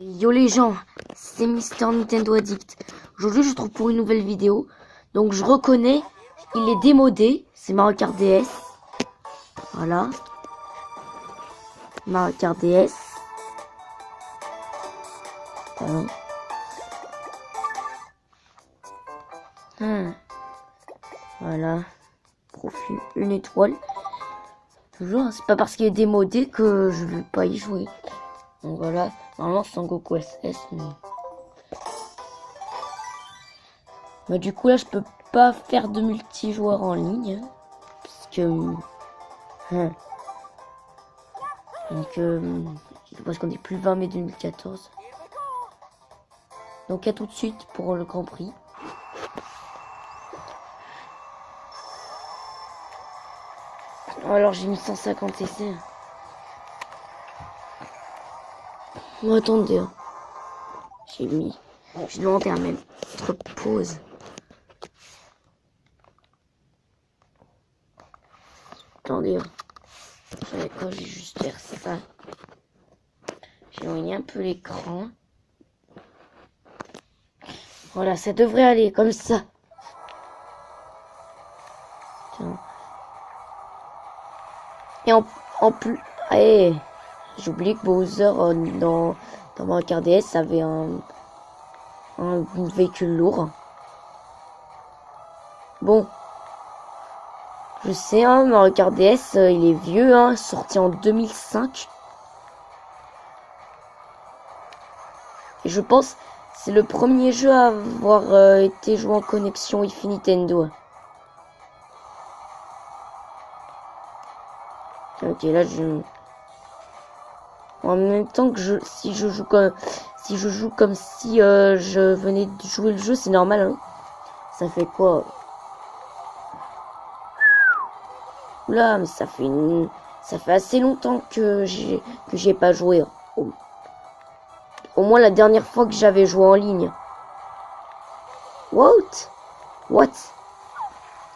Yo les gens, c'est Mister Nintendo Addict. Aujourd'hui je se trouve pour une nouvelle vidéo. Donc je reconnais, il est démodé, c'est Mario Kart DS. Voilà. Mario Kart DS. Pardon. Voilà. Profil, une étoile. Toujours, c'est pas parce qu'il est démodé que je veux pas y jouer. Donc voilà, normalement c'est en Goku SS, mais du coup là je peux pas faire de multijoueur en ligne, hein, parce que parce qu'on est plus 20 mai 2014. Donc à tout de suite pour le Grand Prix. Alors j'ai mis 150 cc. Bon, attendez, hein. J'ai demandé à même être pause. Attendez, quand je vais juste faire ça. J'ai éloigné un peu l'écran. Voilà, ça devrait aller comme ça. Tiens. Et en plus, allez, j'oublie que Bowser dans Mario Kart DS avait un véhicule lourd. Bon, je sais, hein, Mario Kart DS, il est vieux, hein, sorti en 2005. Et je pense c'est le premier jeu à avoir été joué en connexion Wi-Fi Nintendo. Ok, là en même temps que si je joue comme si je venais de jouer le jeu, c'est normal, hein. Ça fait quoi? Oula, mais ça fait assez longtemps que j'ai pas joué, hein. Au moins la dernière fois que j'avais joué en ligne. What?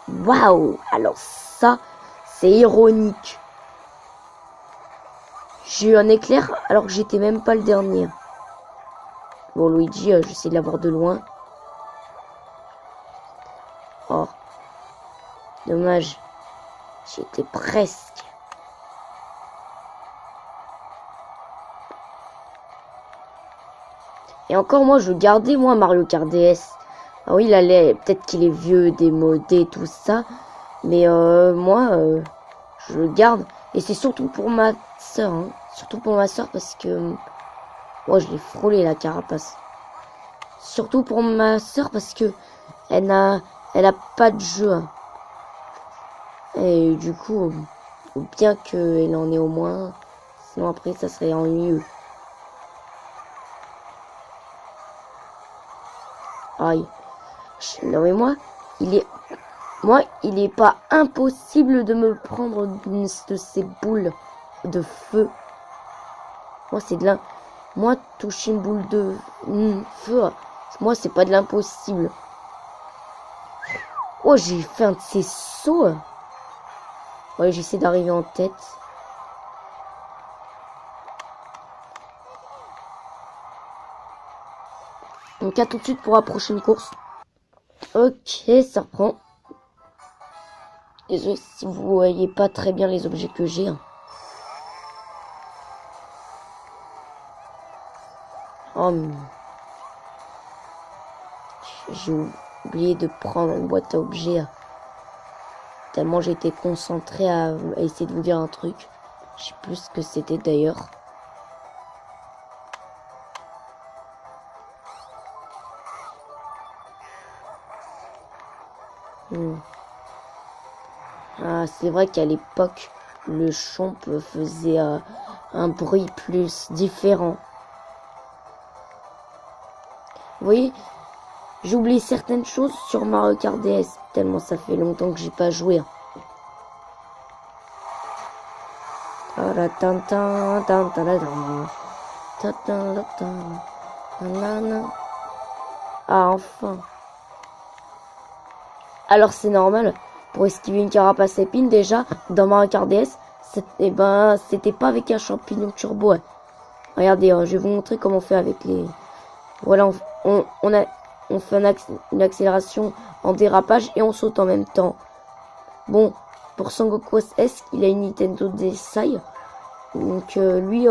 Waouh! Alors ça, c'est ironique. J'ai eu un éclair alors que j'étais même pas le dernier. Bon, Luigi, j'essaie de l'avoir de loin. Oh. Dommage. J'étais presque. Et encore, moi, je gardais, Mario Kart DS. Ah oui, peut-être qu'il est vieux, démodé, tout ça. Mais moi, je le garde. Et c'est surtout pour ma soeur, hein. Surtout pour ma soeur parce que moi, je l'ai frôlé la carapace. Surtout pour ma soeur parce que elle a pas de jeu, hein. Et du coup, faut bien qu'elle en ait au moins. Sinon après, ça serait ennuyeux. Aïe. Non mais il est pas impossible de me prendre une de ces boules de feu. Moi, toucher une boule de feu, moi, c'est pas de l'impossible. Oh, j'ai fait un de ces sauts. Ouais, j'essaie d'arriver en tête. Donc, à tout de suite pour la prochaine course. Ok, ça reprend. Désolé si vous voyez pas très bien les objets que j'ai, hein. Oh, j'ai oublié de prendre une boîte à objets. Tellement j'étais concentré à essayer de vous dire un truc. Je sais plus ce que c'était d'ailleurs. Ah, c'est vrai qu'à l'époque, le chomp faisait un bruit plus différent. Vous voyez, j'oublie certaines choses sur Mario Kart DS, tellement ça fait longtemps que j'ai pas joué. Ah, enfin. Alors c'est normal, pour esquiver une carapace épine, déjà, dans Mario Kart DS, c'était pas avec un champignon turbo. Regardez, je vais vous montrer comment on fait avec les... Voilà, on fait une accélération en dérapage et on saute en même temps. Bon, pour Sangoku S, il a une Nintendo DSi. Donc lui,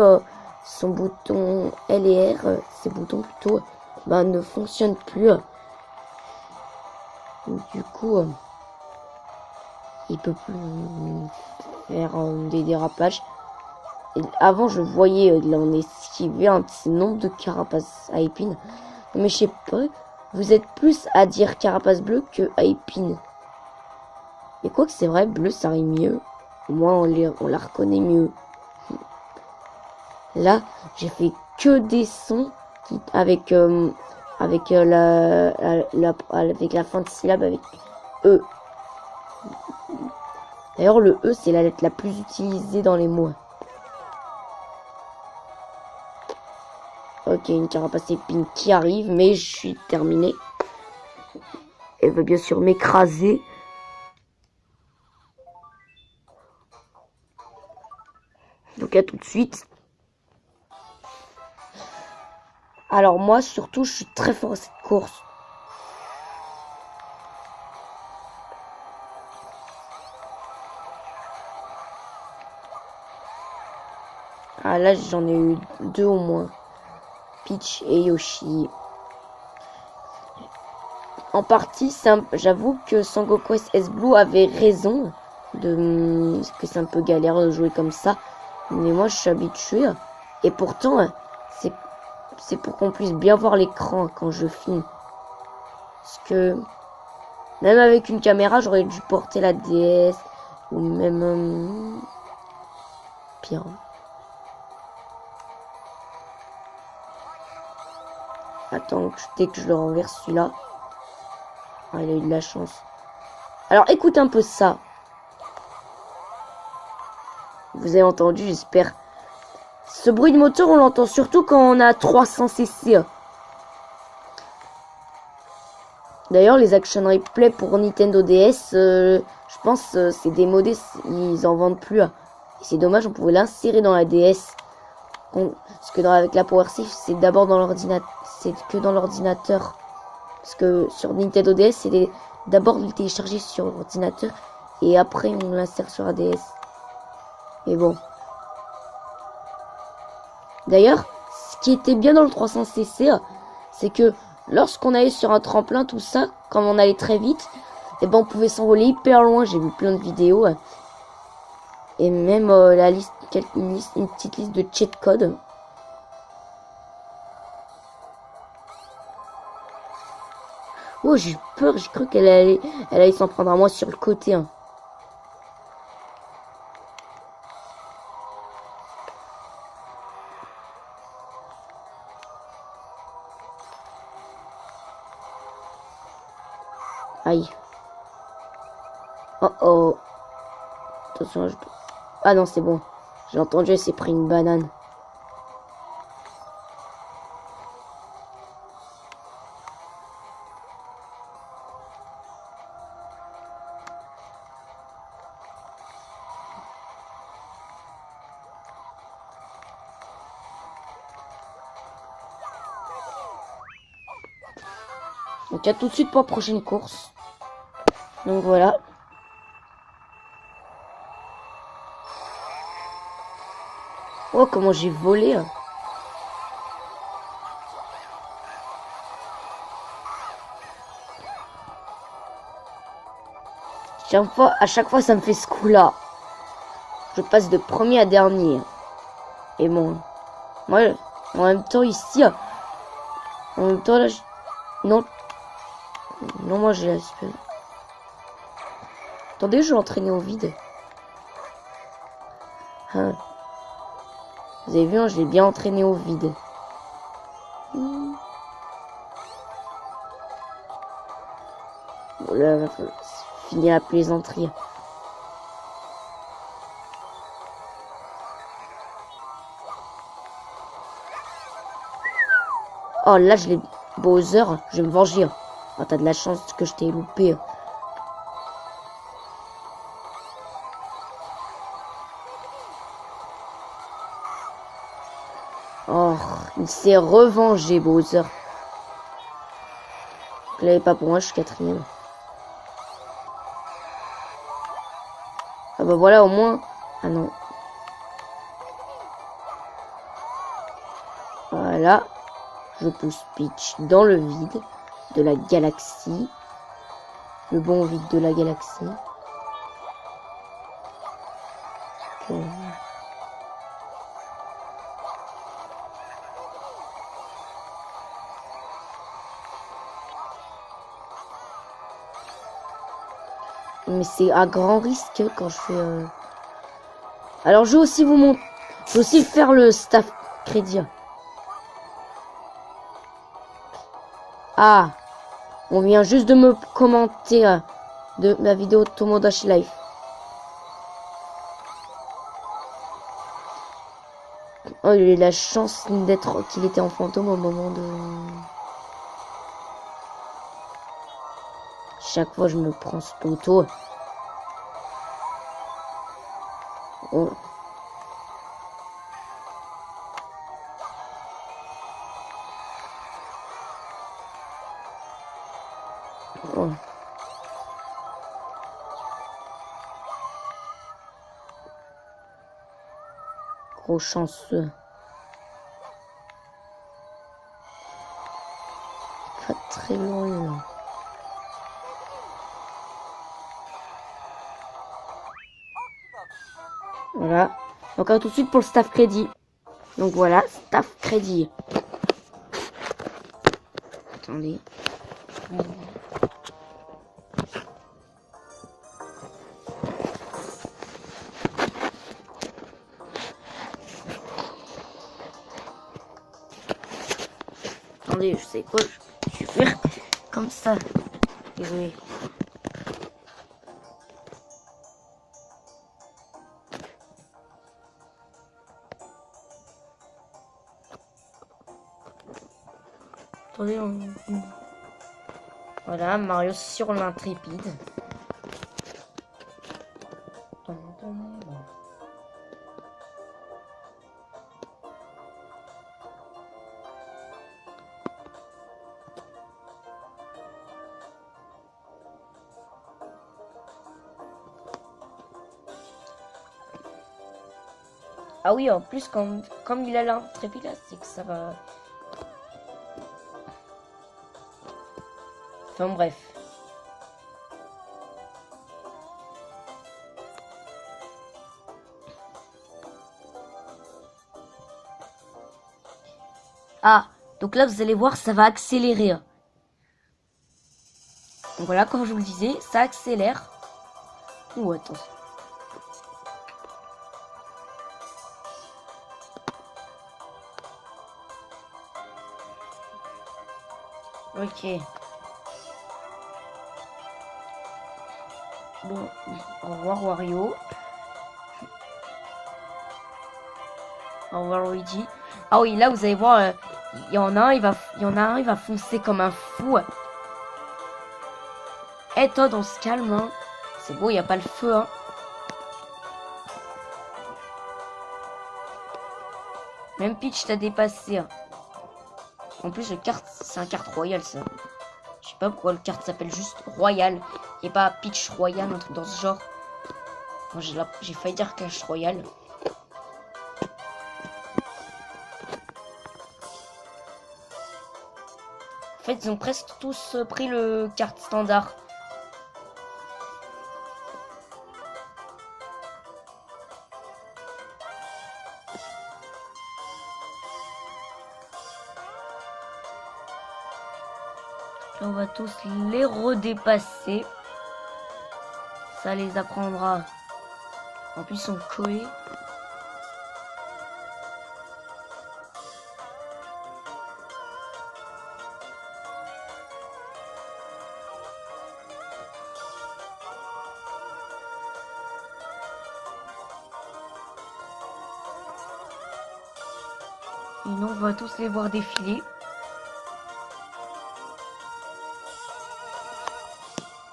son bouton L et R, ses boutons plutôt, ne fonctionnent plus. Du coup, il peut plus faire des dérapages. Et avant, je voyais, là, on esquivait un petit nombre de carapaces à épines. Mais je sais pas, vous êtes plus à dire carapace bleue que à épines. Et quoi que c'est vrai, bleu, ça rime mieux. Au moins, on la reconnaît mieux. Là, j'ai fait que des sons avec avec la fin de syllabe avec E. D'ailleurs, le E, c'est la lettre la plus utilisée dans les mots. Ok, une carapace épine qui arrive, mais je suis terminé. Elle va bien sûr m'écraser. Donc à tout de suite. Alors moi, surtout, je suis très fort à cette course. Ah là, j'en ai eu 2 au moins. Peach et Yoshi. En partie, j'avoue que Sangoku S Blue avait raison que c'est un peu galère de jouer comme ça. Mais moi, je suis habitué. Et pourtant, c'est pour qu'on puisse bien voir l'écran quand je filme. Parce que même avec une caméra, j'aurais dû porter la DS ou même pire. Attends, dès que je le renverse celui-là. Ah, il a eu de la chance. Alors, écoute un peu ça. Vous avez entendu, j'espère. Ce bruit de moteur, on l'entend surtout quand on a 300 cc. D'ailleurs, les action replay pour Nintendo DS, je pense c'est démodé, ils en vendent plus. Et c'est dommage, on pouvait l'insérer dans la DS. Parce que avec la PowerSafe, c'est d'abord dans l'ordinateur, c'est que dans l'ordinateur. Parce que sur Nintendo DS, c'est d'abord le télécharger sur l'ordinateur et après on l'insère sur la DS. Et bon. D'ailleurs, ce qui était bien dans le 300cc, c'est que lorsqu'on allait sur un tremplin, tout ça, quand on allait très vite, et on pouvait s'envoler hyper loin. J'ai vu plein de vidéos. Et même la liste, une petite liste de cheat codes. Oh, j'ai eu peur, j'ai cru elle allait s'en prendre à moi sur le côté. Aïe. Oh oh. Attention, ah non, c'est bon. J'ai entendu, elle s'est pris une banane. Donc à tout de suite pour la prochaine course. Donc voilà. Oh, comment j'ai volé. À chaque fois, ça me fait ce coup-là. Je passe de premier à dernier. Et bon, moi, en même temps ici, en même temps là, non, non, moi j'ai l'espèce. Attendez, je vais entraîner au vide. Hein. Vous avez vu, je l'ai bien entraîné au vide. Voilà, finir la plaisanterie. Oh là, je l'ai. Bowser, je vais me venger. Oh, t'as de la chance que je t'ai loupé. Oh, Il s'est revengé, Bowser. Je l'avais pas pour moi, je suis 4ème. Ah bah voilà, au moins... Ah non. Voilà. Je pousse Peach dans le vide de la galaxie. Le bon vide de la galaxie. Mais c'est à grand risque quand je fais... Alors je vais aussi vous montrer... Je vais aussi faire le staff crédit. Ah, on vient juste de me commenter de ma vidéo Tomodachi Life. Oh, il a eu la chance d'être qu'il était en fantôme au moment de... Chaque fois je me prends ce poteau. Oh. Oh. Gros chanceux. Pas très loin. Voilà. Donc tout de suite pour le staff crédit. Donc voilà, staff crédit. Attendez. Attendez, je sais quoi, je vais faire comme ça. Désolé. Attendez, voilà, Mario sur l'intrépide. Ah oui, en plus, comme il a l'intrépide là, c'est que ça va... Enfin bref. Ah, donc là vous allez voir, ça va accélérer. Donc voilà, comme je vous le disais, ça accélère. Ouh, attends. Ok. Bon, au revoir Wario. Au revoir Luigi. Ah oui, là vous allez voir, il y en a un, il va foncer comme un fou. Eh Todd, on se calme, hein. C'est beau, il n'y a pas le feu, hein. Même Peach t'a dépassé. Hein. En plus, le carte, c'est un carte royal, ça. Je sais pas pourquoi le carte s'appelle juste Royal et pas Peach Royal, un truc dans ce genre. Bon, j'ai failli dire Clash Royale. En fait, ils ont presque tous pris le carte standard. On va tous les redépasser. Ça les apprendra. En plus, ils sont collés. Et nous, on va tous les voir défiler.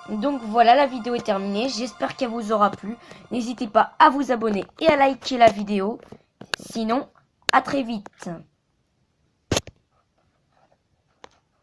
Donc voilà, la vidéo est terminée. J'espère qu'elle vous aura plu. N'hésitez pas à vous abonner et à liker la vidéo. Sinon, à très vite.